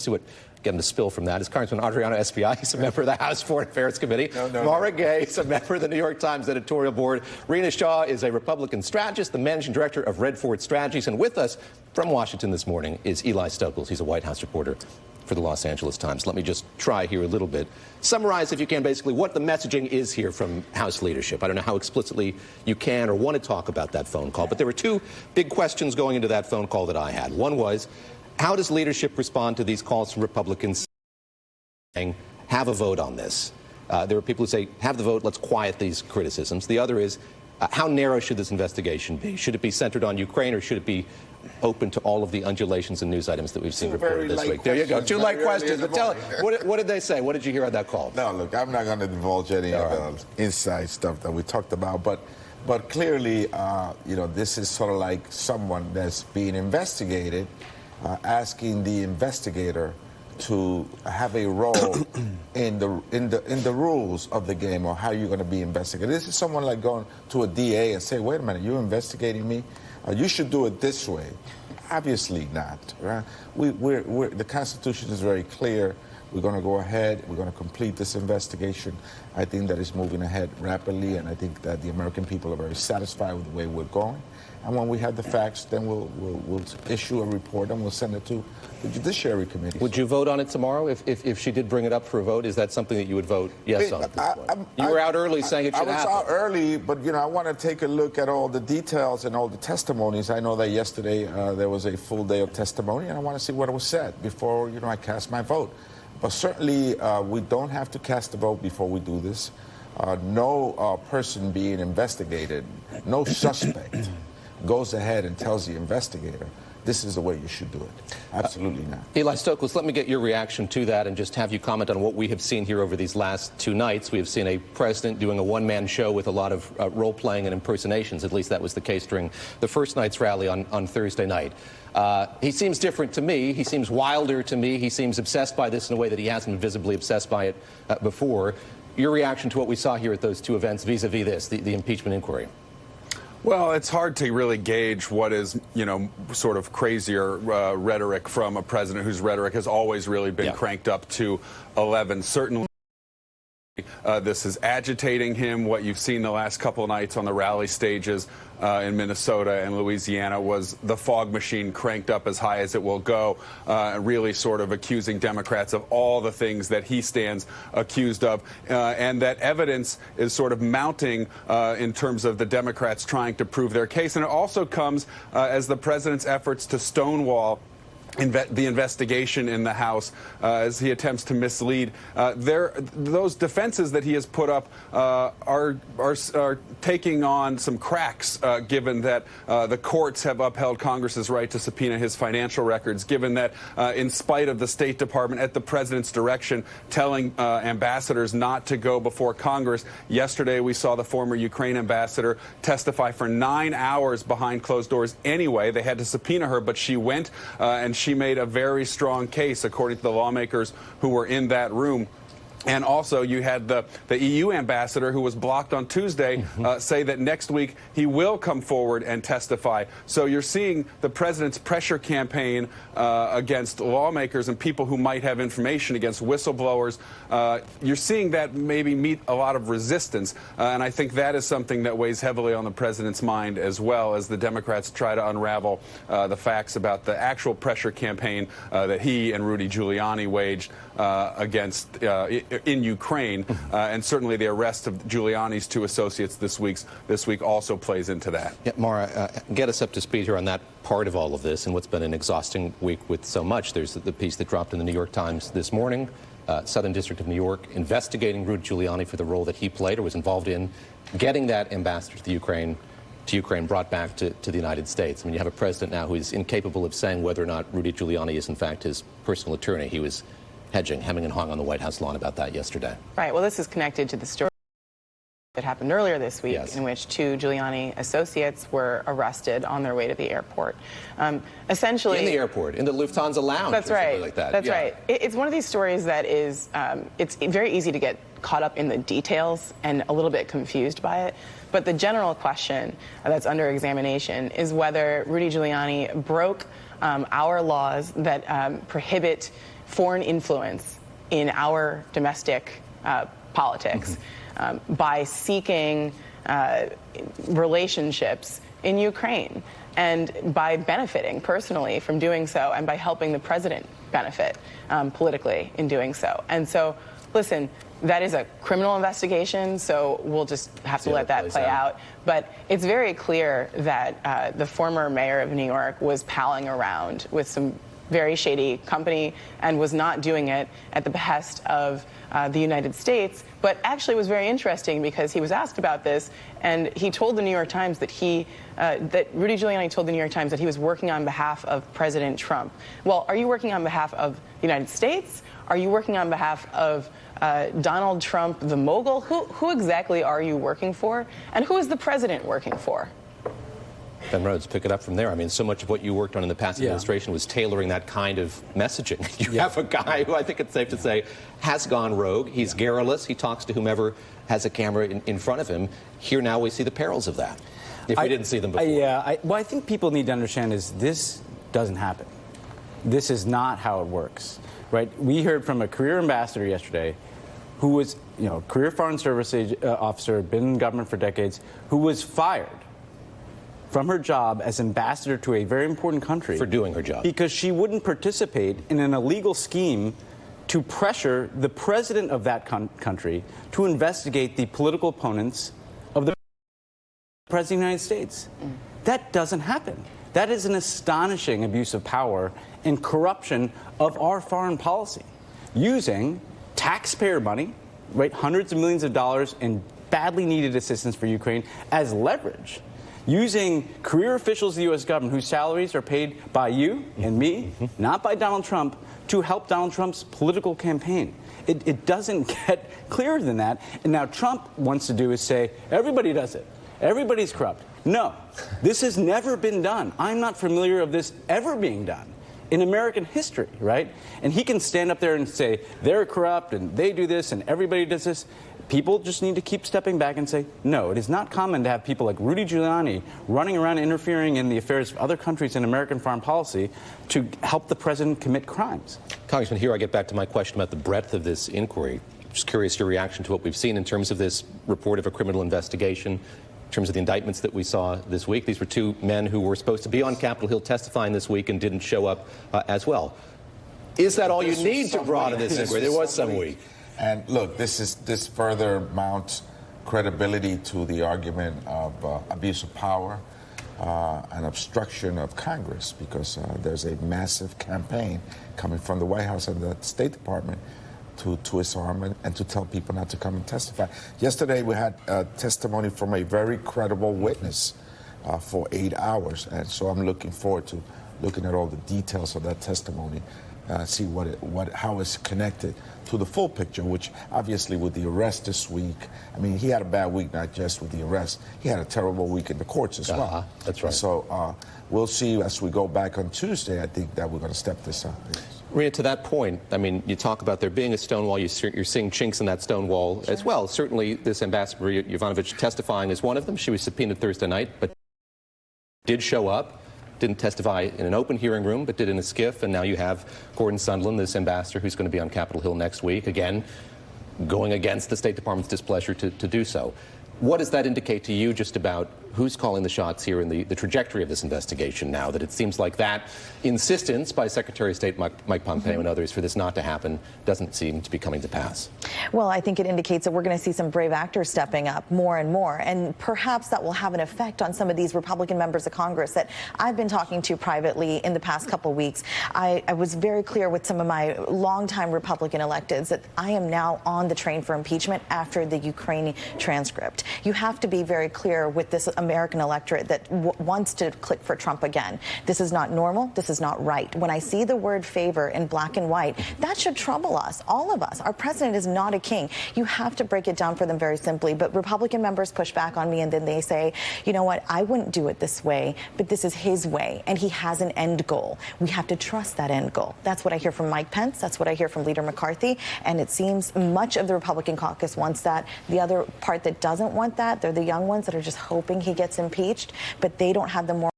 See what get him to spill from that is Congressman Adriano Espaillat. He's a member of the House Foreign Affairs Committee. Mara Gay is a member of the New York Times editorial board. Rena Shaw is a Republican strategist, the managing director of Redford Strategies. And with us from Washington this morning is Eli Stokols. He's a White House reporter for the Los Angeles Times. Let me just try here a little bit. Summarize, if you can, basically what the messaging is here from House leadership. I don't know how explicitly you can or want to talk about that phone call, but there were two big questions going into that phone call that I had. One was, how does leadership respond to these calls from Republicans saying, have a vote on this? There are people who say, have the vote, let's quiet these criticisms. The other is, how narrow should this investigation be? Should it be centered on Ukraine, or should it be open to all of the undulations and news items that we've seen reported this week? There you go. Two light questions. But tell what did they say? What did you hear on that call? No, look, I'm not going to divulge any of the inside stuff that we talked about, but clearly, this is sort of like someone that's being investigated, asking the investigator to have a role in the rules of the game, or how you're going to be investigated. This is someone like going to a DA and say, wait a minute, you're investigating me? You should do it this way. Obviously not. Right? The Constitution is very clear. We're going to go ahead. We're going to complete this investigation. I think that it's moving ahead rapidly, and I think that the American people are very satisfied with the way we're going. And when we have the facts, then we'll issue a report and we'll send it to the Judiciary Committee. Would you vote on it tomorrow if she did bring it up for a vote? Is that something that you would vote yes on at this point? You were out early saying it should happen. I was out early, but I want to take a look at all the details and all the testimonies. I know that yesterday there was a full day of testimony, and I want to see what was said before I cast my vote. But certainly we don't have to cast a vote before we do this. No person being investigated, no suspect goes ahead and tells the investigator, this is the way you should do it. Absolutely not. Eli Stokols, let me get your reaction to that and just have you comment on what we have seen here over these last two nights. We have seen a president doing a one-man show with a lot of role-playing and impersonations. At least that was the case during the first night's rally on Thursday night. He seems different to me. He seems wilder to me. He seems obsessed by this in a way that he hasn't been visibly obsessed by it before. Your reaction to what we saw here at those two events vis-a-vis this, the impeachment inquiry? Well, it's hard to really gauge what is, sort of crazier rhetoric from a president whose rhetoric has always really been cranked up to 11. Certainly, this is agitating him. What you've seen the last couple of nights on the rally stages in Minnesota and Louisiana was the fog machine cranked up as high as it will go, really sort of accusing Democrats of all the things that he stands accused of. And that evidence is sort of mounting in terms of the Democrats trying to prove their case. And it also comes as the president's efforts to stonewall the investigation in the House as he attempts to mislead. Those defenses that he has put up are taking on some cracks, given that the courts have upheld Congress's right to subpoena his financial records, given that in spite of the State Department at the president's direction telling ambassadors not to go before Congress. Yesterday we saw the former Ukraine ambassador testify for 9 hours behind closed doors anyway. They had to subpoena her, but she went and she made a very strong case, according to the lawmakers who were in that room. And also, you had the EU ambassador who was blocked on Tuesday say that next week he will come forward and testify. So you're seeing the president's pressure campaign against lawmakers and people who might have information, against whistleblowers. You're seeing that maybe meet a lot of resistance. And I think that is something that weighs heavily on the president's mind, as well as the Democrats try to unravel the facts about the actual pressure campaign that he and Rudy Giuliani waged against in Ukraine, and certainly the arrest of Giuliani's two associates this week also plays into that. Yeah, Mara, get us up to speed here on that part of all of this and what's been an exhausting week with so much. There's the piece that dropped in the New York Times this morning, Southern District of New York investigating Rudy Giuliani for the role that he played or was involved in getting that ambassador to Ukraine brought back to the United States. I mean, you have a president now who is incapable of saying whether or not Rudy Giuliani is in fact his personal attorney. He was hemming and hawing on the White House lawn about that yesterday. Right. Well, this is connected to the story that happened earlier this week, in which two Giuliani associates were arrested on their way to the airport. Essentially, in the airport, in the Lufthansa lounge. That's right. Like that. That's right. It's one of these stories that is, it's very easy to get caught up in the details and a little bit confused by it. But the general question that's under examination is whether Rudy Giuliani broke our laws that prohibit foreign influence in our domestic politics by seeking relationships in Ukraine, and by benefiting personally from doing so, and by helping the president benefit politically in doing so. And so, listen, that is a criminal investigation, so we'll just have to let that play out. But it's very clear that the former mayor of New York was palling around with some very shady company and was not doing it at the behest of the United States, but actually was very interesting because he was asked about this, and he told the New York Times that that Rudy Giuliani told the New York Times that he was working on behalf of President Trump. Well, are you working on behalf of the United States? Are you working on behalf of Donald Trump, the mogul? Who exactly are you working for? And who is the president working for? Ben Rhodes, pick it up from there. I mean, so much of what you worked on in the past administration was tailoring that kind of messaging. You have a guy who I think it's safe to say has gone rogue. He's garrulous. He talks to whomever has a camera in front of him. Here now we see the perils of that, if we didn't see them before. What I think people need to understand is this doesn't happen. This is not how it works, right? We heard from a career ambassador yesterday who was, career foreign service officer, been in government for decades, who was fired from her job as ambassador to a very important country. For doing her job. Because she wouldn't participate in an illegal scheme to pressure the president of that country to investigate the political opponents of the president of the United States. That doesn't happen. That is an astonishing abuse of power and corruption of our foreign policy, using taxpayer money, right, hundreds of millions of dollars in badly needed assistance for Ukraine as leverage, using career officials of the U.S. government whose salaries are paid by you and me, not by Donald Trump, to help Donald Trump's political campaign. It doesn't get clearer than that. And now Trump wants to do is say, everybody does it. Everybody's corrupt. No, this has never been done. I'm not familiar of this ever being done in American history, right? And he can stand up there and say, they're corrupt and they do this and everybody does this. People just need to keep stepping back and say, no, it is not common to have people like Rudy Giuliani running around interfering in the affairs of other countries in American foreign policy to help the president commit crimes. Congressman, here I get back to my question about the breadth of this inquiry. Just curious your reaction to what we've seen in terms of this report of a criminal investigation, in terms of the indictments that we saw this week. These were two men who were supposed to be on Capitol Hill testifying this week and didn't show up as well. Is that all you need to broaden this inquiry? There was some week. And look, this further mounts credibility to the argument of abuse of power and obstruction of Congress, because there's a massive campaign coming from the White House and the State Department to twist arm and to tell people not to come and testify. Yesterday we had testimony from a very credible witness for 8 hours, and so I'm looking forward to looking at all the details of that testimony. See how it's connected to the full picture, which obviously with the arrest this week, I mean, he had a bad week, not just with the arrest. He had a terrible week in the courts as well. That's right. So we'll see as we go back on Tuesday. I think that we're going to step this up. Rita, to that point, I mean, you talk about there being a stone wall. You're seeing chinks in that stone wall as well. Certainly, this Ambassador Yovanovitch testifying is one of them. She was subpoenaed Thursday night, but did show up. Didn't testify in an open hearing room, but did in a skiff. And now you have Gordon Sondland, this ambassador who's going to be on Capitol Hill next week, again, going against the State Department's displeasure to do so. What does that indicate to you just about who's calling the shots here in the trajectory of this investigation now, that it seems like that insistence by Secretary of State Mike Pompeo and others for this not to happen doesn't seem to be coming to pass? Well, I think it indicates that we're going to see some brave actors stepping up more and more, and perhaps that will have an effect on some of these Republican members of Congress that I've been talking to privately in the past couple weeks. I was very clear with some of my longtime Republican electeds that I am now on the train for impeachment after the Ukraine transcript. You have to be very clear with this American electorate that wants to click for Trump again. This is not normal. This is not right. When I see the word favor in black and white, that should trouble us, all of us. Our president is not a king. You have to break it down for them very simply. But Republican members push back on me, and then they say, you know what, I wouldn't do it this way, but this is his way, and he has an end goal. We have to trust that end goal. That's what I hear from Mike Pence. That's what I hear from Leader McCarthy. And it seems much of the Republican caucus wants that. The other part that doesn't want that, they're the young ones that are just hoping he gets impeached, but they don't have the moral